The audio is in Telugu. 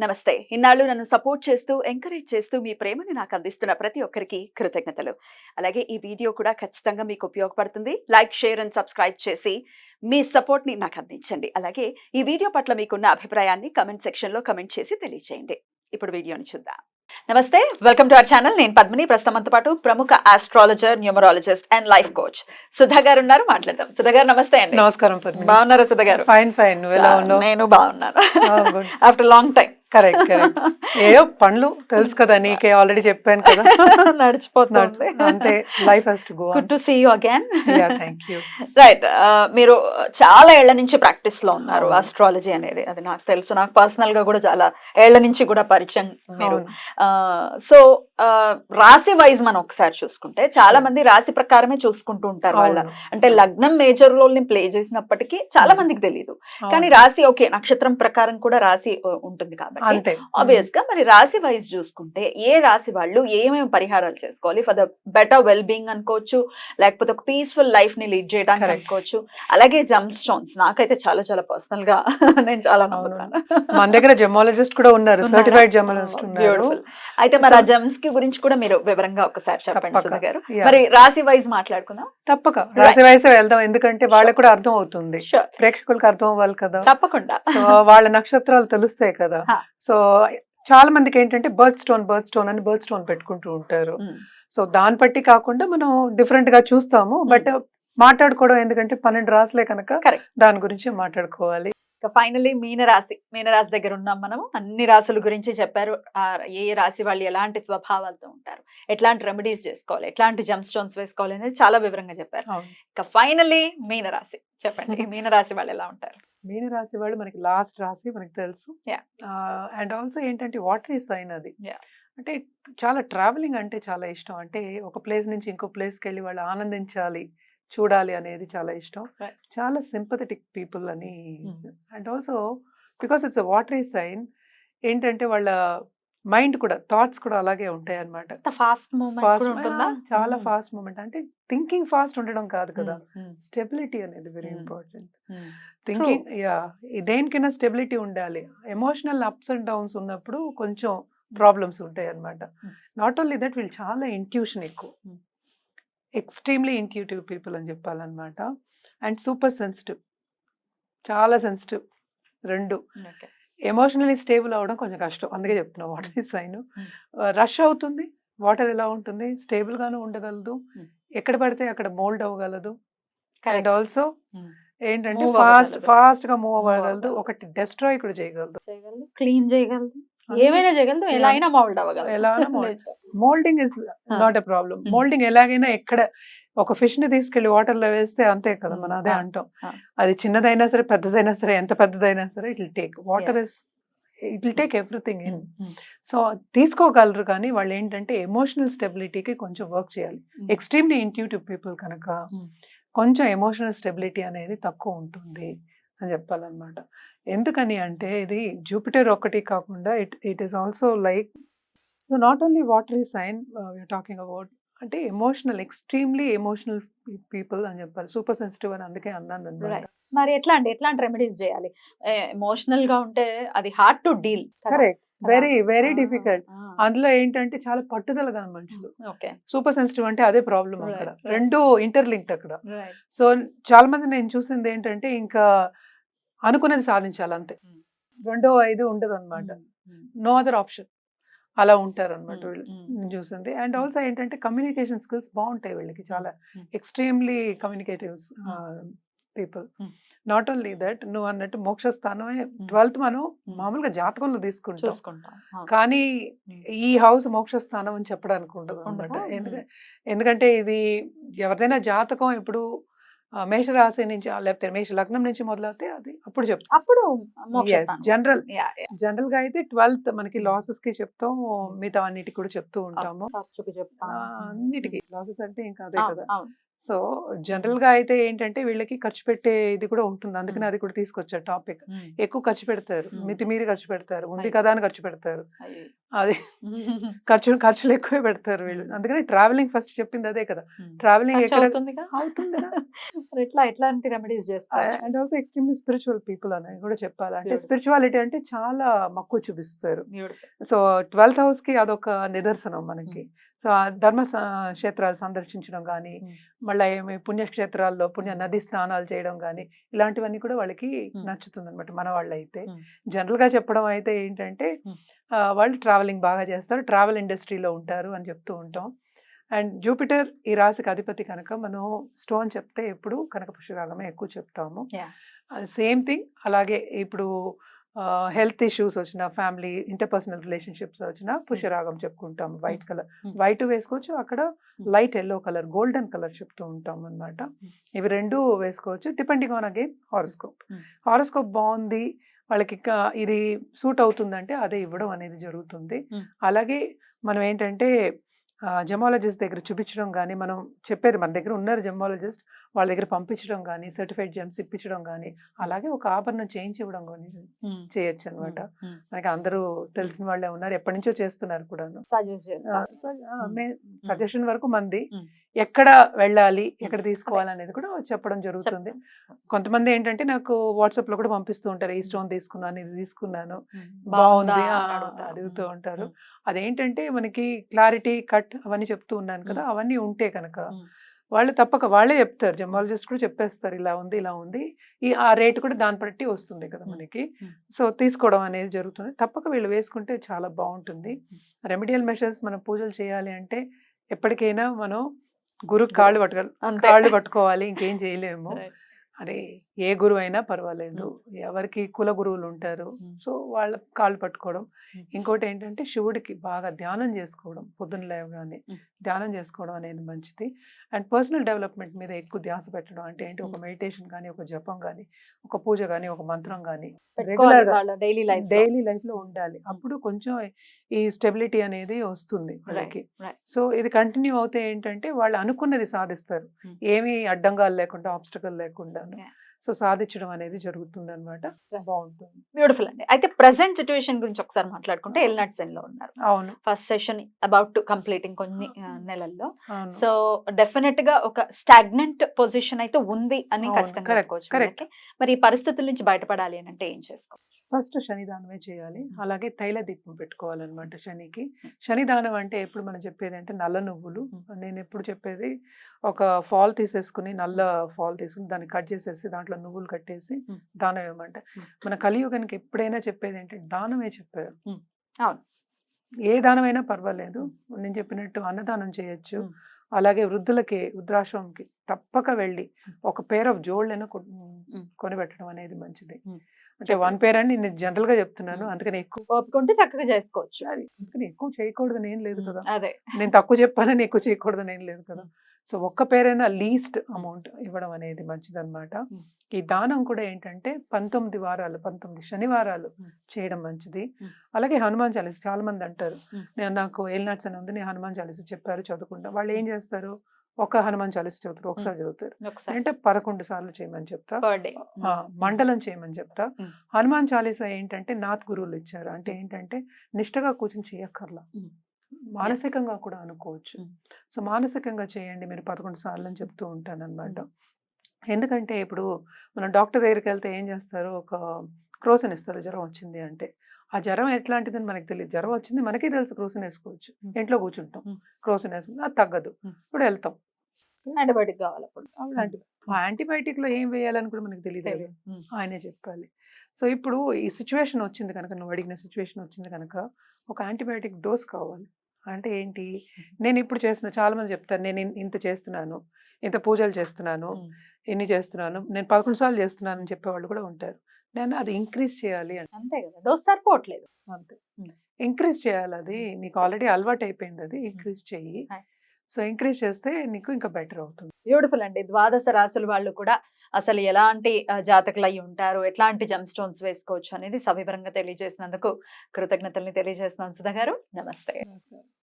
నమస్తే. ఇన్నాళ్ళు నన్ను సపోర్ట్ చేస్తూ, ఎంకరేజ్ చేస్తూ మీ ప్రేమని నాకు అందిస్తున్న ప్రతి ఒక్కరికి కృతజ్ఞతలు. అలాగే ఈ వీడియో కూడా ఖచ్చితంగా మీకు ఉపయోగపడుతుంది. లైక్, షేర్ అండ్ సబ్స్క్రైబ్ చేసి మీ సపోర్ట్‌ని నాకు అందించండి. అలాగే ఈ వీడియో పట్ల మీకున్న అభిప్రాయాన్ని కామెంట్ సెక్షన్‌లో కామెంట్ చేసి తెలియజేయండి. ఇప్పుడు వీడియోని చూద్దాం. నమస్తే. Welcome to our channel. నేను పద్మిని. ప్రస్తుతం మనతో పాటు ప్రముఖ astrologer, numerologist and life coach Sudha గారు ఉన్నారు. మాట్లాడదాం. సుధా గారు నమస్తే అండి. నమస్కారం పద్మిని. బాగున్నారా సుధా గారు? Fine fine. నువ్వు ఎలా ఉన్నావు? నేను బాగున్నాను. After long time. Correct correct. ఏయో పనులు తెలుసు కదా నీకే, ఆల్రెడీ చెప్పాను కదా. నడిచిపోతుంది అంతే, life has to go on. Good to see you again. Yeah, thank you. Right. మీరు చాలా ఏళ్ల నుంచి ప్రాక్టీస్ లో ఉన్నారు ఆస్ట్రాలజీ అనేది. అది నాకు తెలుసు. నాకు పర్సనల్ గా కూడా చాలా ఏళ్ల నుంచి కూడా పరిచయం మీరు. సో రాశి వైజ్ మనం ఒకసారి చూసుకుంటే చాలా మంది రాశి ప్రకారమే చూసుకుంటూ ఉంటారు. వాళ్ళ అంటే లగ్నం మేజర్ రోల్ ని ప్లే చేసినప్పటికీ చాలా మందికి తెలియదు. కానీ రాశి ఓకే, నక్షత్రం ప్రకారం కూడా రాశి ఉంటుంది కాబట్టి ఆబ్వియస్ గా మరి రాశి వైజ్ చూసుకుంటే ఏ రాశి వాళ్ళు ఏమేమి పరిహారాలు చేసుకోవాలి for the better well being అనుకోవచ్చు, లేకపోతే ఒక పీస్ఫుల్ లైఫ్ ని లీడ్ చేయడానికి అనుకోవచ్చు. అలాగే జమ్ స్టోన్స్ నాకైతే చాలా చాలా పర్సనల్ గా నేను చాలా నమ్ముతాను. మన దగ్గర జెమాలజిస్ట్ కూడా ఉన్నారు, సర్టిఫైడ్ జెమాలజిస్ట్ ఉన్నారు. బ్యూటిఫుల్. అయితే మరి ఆ జమ్స్ కి గురించి కూడా మీరు వివరంగా ఒకసారి చెప్పండి సుధా గారు. మరి రాశి వైజ్ మాట్లాడుకుందాం. తప్పక రాశి వైజ్ వెళ్దాం, ఎందుకంటే వాళ్ళకి కూడా అర్థం అవుతుంది, ప్రేక్షకులకు అర్థం అవ్వాలి కదా. తప్పకుండా. సో వాళ్ళ నక్షత్రాలు తెలుస్తాయి కదా. సో చాలా మందికి ఏంటంటే బర్త్ స్టోన్ అని బర్త్ స్టోన్ పెట్టుకుంటూ ఉంటారు. సో దాన్ని బట్టి కాకుండా మనం డిఫరెంట్ గా చూస్తాము. బట్ మాట్లాడుకోవడం ఎందుకంటే 12 రాశులే కనుక దాని గురించి మాట్లాడుకోవాలి. ఫైనలీ మీనరాశి దగ్గర ఉన్నాం మనము. అన్ని రాశుల గురించి చెప్పారు. ఏ రాశి వాళ్ళు ఎలాంటి స్వభావాలతో ఉంటారు, ఎట్లాంటి రెమెడీస్ చేసుకోవాలి, ఎట్లాంటి జమ్ స్టోన్స్ వేసుకోవాలి అనేది చాలా వివరంగా చెప్పారు. ఇక ఫైనలీ మీనరాశి చెప్పండి. మీనరాశి వాళ్ళు ఎలా ఉంటారు? మీనరాశి వాళ్ళు మనకి లాస్ట్ రాశి మనకి తెలుసు. అండ్ ఆల్సో ఏంటంటే వాటరీ సైన్ అది. అంటే చాలా ట్రావెలింగ్ అంటే చాలా ఇష్టం. అంటే ఒక ప్లేస్ నుంచి ఇంకో ప్లేస్కి వెళ్ళి వాళ్ళు ఆనందించాలి, చూడాలి అనేది చాలా ఇష్టం. చాలా సింపథెటిక్ పీపుల్ అని. And also because it's watery sign ఏంటంటే వాళ్ళ మైండ్ కూడా, థాట్స్ కూడా అలాగే ఉంటాయి అనమాట. చాలా ఫాస్ట్ మూమెంట్. అంటే థింకింగ్ ఫాస్ట్ ఉండడం కాదు కదా, స్టెబిలిటీ అనేది వెరీ ఇంపార్టెంట్. థింకింగ్ దేనికైనా స్టెబిలిటీ ఉండాలి. ఎమోషనల్ అప్స్ అండ్ డౌన్స్ ఉన్నప్పుడు కొంచెం ప్రాబ్లమ్స్ ఉంటాయి అనమాట. నాట్ ఓన్లీ దట్, వీళ్ళు చాలా ఇంట్యూషన్ ఎక్కువ, ఎక్స్ట్రీమ్లీ ఇంట్యూటివ్ పీపుల్ అని చెప్పాలన్నమాట. అండ్ సూపర్ సెన్సిటివ్, చాలా సెన్సిటివ్ రెండు. ఎమోషనలీ స్టేబుల్ అవ్వడం కొంచెం కష్టం, అందుకే చెప్తున్నా వాటర్ సైన్. రష్ అవుతుంది, వాటర్ ఎలా ఉంటుంది, స్టేబుల్ గాను ఉండగలదు, ఎక్కడ పడితే అక్కడ మోల్డ్ అవ్వగలదు. అండ్ ఆల్సో ఏంటంటే ఫాస్ట్ గా మూవ్ అవ్వగలదు. ఒకటి డెస్ట్రాయ్ కూడా చేయగలదు, క్లీన్ చేయగలదు, ఏమైనా చేయగలదు, ఎలా అయినా మోల్డ్ అవ్వగలదు. ఎలా moulding is not a problem. Moulding ఎలాగైనా, ఎక్కడ ఒక ఫిష్ ని తీసుకెళ్లి వాటర్ లో వేస్తే అంతే కదా, మనం అదే అంటాం. అది చిన్నదైనా సరే, పెద్దదైనా సరే, ఎంత పెద్దదైనా సరే, it will take water is, it will take everything in. So తీసుకోగలరు, కానీ వాళ్ళు ఏంటంటే ఎమోషనల్ స్టెబిలిటీకి కొంచెం వర్క్ చేయాలి. ఎక్స్ట్రీమ్లీ ఇంట్యూటివ్ పీపుల్ కనుక కొంచెం ఎమోషనల్ స్టెబిలిటీ అనేది తక్కువ ఉంటుంది అని చెప్పాలన్నమాట. ఎందుకని అంటే ఇది జూపిటర్ ఒక్కటి కాకుండా it is also like, so not only watery sign we're talking about, అంటే ఎమోషనల్, ఎక్స్ట్రీమ్లీ ఎమోషనల్ పీపుల్ అని చెప్పాలి. సూపర్ సెన్సిటివ్ అని అందుకే అన్నాను అన్నమాట. మరి ఎట్లాంటి రెమెడీస్ చేయాలి? ఎమోషనల్ గా ఉంటే అది hard to deal. Correct, very very difficult. అందులో ఏంటంటే చాలా పట్టుదలగా మనుషులు. సూపర్ సెన్సిటివ్ అంటే అదే ప్రాబ్లం అక్కడ, రెండు ఇంటర్లింక్డ్ అక్కడ. సో చాలా మంది నేను చూసింది ఏంటంటే ఇంకా అనుకున్నది సాధించాలి అంతే, 2 5 ఉండదు అనమాట, నో అదర్ ఆప్షన్, అలా ఉంటారు అనమాట వీళ్ళు నేను చూసింది. అండ్ ఆల్సో ఏంటంటే కమ్యూనికేషన్ స్కిల్స్ బాగుంటాయి వీళ్ళకి, చాలా extremely communicative people. Not only that, నువ్వు అన్నట్టు మోక్ష స్థానమే 12th మనం మామూలుగా జాతకంలో తీసుకుంటాం, కానీ ఈ హౌస్ మోక్ష స్థానం అని చెప్పడానికి ఉండదు అనమాట. ఎందుకంటే ఇది ఎవరిదైనా జాతకం ఇప్పుడు మేషరాశి నుంచి లేకపోతే మేష లగ్నం నుంచి మొదలవుతే అది అప్పుడు చెప్తాం. అప్పుడు జనరల్ గా అయితే 12th మనకి లాసెస్ కి చెప్తాం, మిగతా అన్నిటికి కూడా చెప్తూ ఉంటాము. అన్నిటికీ లాసెస్ అంటే ఇంకా అదే కదా. సో జనరల్ గా అయితే ఏంటంటే వీళ్ళకి ఖర్చు పెట్టే ఇది కూడా ఉంటుంది, అందుకని అది కూడా తీసుకొచ్చారు టాపిక్. ఎక్కువ ఖర్చు పెడతారు, మితిమీరి ఖర్చు పెడతారు, ఉంది కదా అని ఖర్చు పెడతారు, అది ఖర్చులు ఎక్కువే పెడతారు వీళ్ళు. అందుకని ట్రావెలింగ్ ఫస్ట్ చెప్పింది అదే కదా, ట్రావెలింగ్ ఎక్కడ అవుతుంది ఎట్లాంటి రెమెడీస్ చేస్తారు? And also extremely spiritual people అని కూడా చెప్పాలి. అంటే స్పిరిచువాలిటీ అంటే చాలా మక్కువ చూపిస్తారు. సో 12th హౌస్ కి అదొక నిదర్శనం మనకి. సో ఆ ధర్మ క్షేత్రాలు సందర్శించడం కానీ, మళ్ళీ ఏమి పుణ్యక్షేత్రాల్లో పుణ్య నది స్నానాలు చేయడం కానీ, ఇలాంటివన్నీ కూడా వాళ్ళకి నచ్చుతుంది అనమాట. మన వాళ్ళు అయితే జనరల్ గా చెప్పడం అయితే ఏంటంటే వాళ్ళు ట్రావెలింగ్ బాగా చేస్తారు, ట్రావెల్ ఇండస్ట్రీలో ఉంటారు అని చెప్తూ ఉంటాం. అండ్ జూపిటర్ ఈ రాశికి అధిపతి కనుక మనం స్టోన్ చెప్తే ఎప్పుడు కనక పుష్యరాగమే ఎక్కువ చెప్తాము. సేమ్ థింగ్ అలాగే ఇప్పుడు హెల్త్ ఇష్యూస్ వచ్చిన, ఫ్యామిలీ ఇంటర్పర్సనల్ రిలేషన్షిప్స్ వచ్చిన పుష్యరాగం చెప్పుకుంటాం. వైట్ కలర్, వైట్ వేసుకోవచ్చు, అక్కడ light yellow colour, golden colour చెప్తూ ఉంటాం అనమాట. ఇవి రెండు వేసుకోవచ్చు depending on again horoscope. Horoscope బాగుంది, వాళ్ళకి ఇది సూట్ అవుతుందంటే అదే ఇవ్వడం అనేది జరుగుతుంది. అలాగే మనం ఏంటంటే జెమాలజిస్ట్ దగ్గర చూపించడం కానీ, మనం చెప్పేది మన దగ్గర ఉన్నారు జెమాలజిస్ట్, వాళ్ళ దగ్గర పంపించడం కానీ, సర్టిఫైడ్ జెమ్స్ ఇప్పించడం కానీ, అలాగే ఒక ఆభరణం చేయించి ఇవ్వడం కానీ చేయొచ్చు అనమాట. మనకి అందరూ తెలిసిన వాళ్ళే ఉన్నారు, ఎప్పటి నుంచో చేస్తున్నారు కూడాను. సజెషన్ వరకు మంది ఎక్కడ వెళ్ళాలి, ఎక్కడ తీసుకోవాలి అనేది కూడా చెప్పడం జరుగుతుంది. కొంతమంది ఏంటంటే నాకు వాట్సాప్ లో కూడా పంపిస్తూ ఉంటారు, ఈ స్టోన్ తీసుకున్నాను, ఇది తీసుకున్నాను, బాగుంది అడుగుతూ ఉంటారు. అదేంటంటే మనకి క్లారిటీ కట్ అవన్నీ చెప్తూ ఉన్నాను కదా, అవన్నీ ఉంటే కనుక వాళ్ళు తప్పక వాళ్ళే చెప్తారు, జెమాలజిస్ట్ కూడా చెప్పేస్తారు ఇలా ఉంది ఇలా ఉంది, ఆ రేట్ కూడా దాన్ని బట్టి వస్తుంది కదా మనకి. సో తీసుకోవడం అనేది జరుగుతుంది, తప్పక వీళ్ళు వేసుకుంటే చాలా బాగుంటుంది. రెమెడియల్ మెషర్స్ మనం పూజలు చేయాలి అంటే ఎప్పటికైనా మనం గురు కాళ్ళు పట్టుకోవాలి, ఇంకేం చేయలేము. అరే ఏ గురువు అయినా పర్వాలేదు, ఎవరికి కుల గురువులు ఉంటారు, సో వాళ్ళ కాళ్ళు పట్టుకోవడం. ఇంకోటి ఏంటంటే శివుడికి బాగా ధ్యానం చేసుకోవడం, పొద్దున్న లేవగానే ధ్యానం చేసుకోవడం అనేది మంచిది. అండ్ పర్సనల్ డెవలప్మెంట్ మీద ఎక్కువ ధ్యాస పెట్టడం అంటే ఏంటి, ఒక మెడిటేషన్ కానీ, ఒక జపం కానీ, ఒక పూజ కానీ, ఒక మంత్రం కానీ డైలీ లైఫ్ లో ఉండాలి. అప్పుడు కొంచెం ఈ స్టెబిలిటీ అనేది వస్తుంది వాళ్ళకి. సో ఇది కంటిన్యూ అవుతే ఏంటంటే వాళ్ళు అనుకున్నది సాధిస్తారు, ఏమీ అడ్డంగాలు లేకుండా, ఆబ్స్టకల్ లేకుండా. సో సాధించడం అనేది జరుగుతుంది అనమాట. బాగుంటుంది. బ్యూటిఫుల్ అండి. అయితే ప్రెసెంట్ సిచ్యువేషన్ గురించి ఒకసారి మాట్లాడుకుంటే ఎల్నాట్ సెన్ లో ఉన్నారు. అవును, first session about to completing కొన్ని నెలల్లో. సో డెఫినెట్ గా ఒక స్టాగ్నెంట్ పొజిషన్ అయితే ఉంది అని ఖచ్చితంగా చెప్పుకోవచ్చు. మరి ఈ పరిస్థితుల నుంచి బయటపడాలి అని అంటే ఏం చేసుకోవచ్చు? ఫస్ట్ శనిదానమే చేయాలి, అలాగే తైల దీపం పెట్టుకోవాలన్నమాట శనికి. శనిదానం అంటే ఎప్పుడు మనం చెప్పేది అంటే నల్ల నువ్వులు. నేను ఎప్పుడు చెప్పేది ఒక ఫాల్ తీసేసుకుని, నల్ల ఫాల్ తీసుకుని దాన్ని కట్ చేసేసి దాంట్లో నువ్వులు కట్టేసి దానం ఏమంటే, మన కలియుగానికి ఎప్పుడైనా చెప్పేది ఏంటంటే దానమే చెప్పారు. ఏ దానమైనా పర్వాలేదు, నేను చెప్పినట్టు అన్నదానం చేయొచ్చు. అలాగే వృద్ధులకి, వృద్ధాశ్రమంకి తప్పక వెళ్ళి ఒక పేర్ ఆఫ్ జోళ్ళైనా కొనిపెట్టడం అనేది మంచిది. అంటే వన్ పేర్ అని నేను జనరల్ గా చెప్తున్నాను, అందుకని ఎక్కువ ఒప్పుకుంటే చక్కగా చేసుకోవచ్చు. అందుకని ఎక్కువ చేయకూడదని ఏం లేదు కదా, అదే నేను తక్కువ చెప్పానని ఎక్కువ చేయకూడదని ఏం లేదు కదా. సో ఒక్క పేరైనా లీస్ట్ అమౌంట్ ఇవ్వడం అనేది మంచిదన్నమాట. ఈ దానం కూడా ఏంటంటే 19 వారాలు, 19 శనివారాలు చేయడం మంచిది. అలాగే హనుమాన్ చాలీస, చాలా మంది అంటారు నాకు ఏల్నాట్స్ అని ఉంది, నేను హనుమాన్ చాలీస చెప్పారు చదువుకుంటా. వాళ్ళు ఏం చేస్తారు, ఒక హనుమాన్ చాలీస చదువుతారు, ఒకసారి చదువుతారు. అంటే 11 సార్లు చేయమని చెప్తా, మండలం చేయమని చెప్తా. హనుమాన్ చాలీస ఏంటంటే నాత్ గురువులు ఇచ్చారు, అంటే ఏంటంటే నిష్టగా కూర్చొని చేయక్కర్లా, మానసికంగా కూడా అనుకోవచ్చు. సో మానసికంగా చేయండి మీరు 11 సార్లు అని చెప్తూ ఉంటాను అనమాట. ఎందుకంటే ఇప్పుడు మనం డాక్టర్ దగ్గరికి వెళ్తే ఏం చేస్తారు, ఒక క్రోసిన్ ఇస్తారు జ్వరం వచ్చింది అంటే. ఆ జ్వరం ఎట్లాంటిదని మనకి తెలియదు, జ్వరం వచ్చింది మనకే తెలుసు, క్రోసిన్ వేసుకోవచ్చు, ఇంట్లో కూర్చుంటాం, క్రోసిన్ వేసుకుంటాం, అది తగ్గదు, ఇప్పుడు వెళ్తాం యాంటీబయాటిక్ కావాలి. ఆ యాంటీబయాటిక్ లో ఏం వేయాలని కూడా మనకి తెలియదు, ఆయనే చెప్పాలి. సో ఇప్పుడు ఈ సిచ్యువేషన్ వచ్చింది కనుక, నువ్వు అడిగిన సిచ్యువేషన్ వచ్చింది కనుక ఒక యాంటీబయాటిక్ డోస్ కావాలి. అంటే ఏంటి, నేను ఇప్పుడు చేస్తున్నా, చాలా మంది చెప్తారు నేను ఇంత చేస్తున్నాను, ఇంత పూజలు చేస్తున్నాను, ఎన్ని చేస్తున్నాను, నేను 11 సార్లు చేస్తున్నాను అని చెప్పేవాళ్ళు కూడా ఉంటారు. నేను అది ఇంక్రీజ్ చేయాలి అంటే, అంతే కదా, డోస్ సరిపోవట్లేదు, అంతే ఇంక్రీజ్ చేయాలి. అది నీకు ఆల్రెడీ అలవాటు అయిపోయింది, అది ఇంక్రీజ్ చెయ్యి. సో ఇంక్రీజ్ చేస్తే నీకు ఇంకా బెటర్ అవుతుంది. బ్యూటిఫుల్ అండి. ద్వాదశ రాశుల వాళ్ళు కూడా అసలు ఎలాంటి జాతకులు అయి ఉంటారు, ఎట్లాంటి జమ్ స్టోన్స్ వేసుకోవచ్చు అనేది సవివరంగా తెలియజేసినందుకు కృతజ్ఞతల్ని తెలియజేస్తున్నాను సుధా గారు. నమస్తే.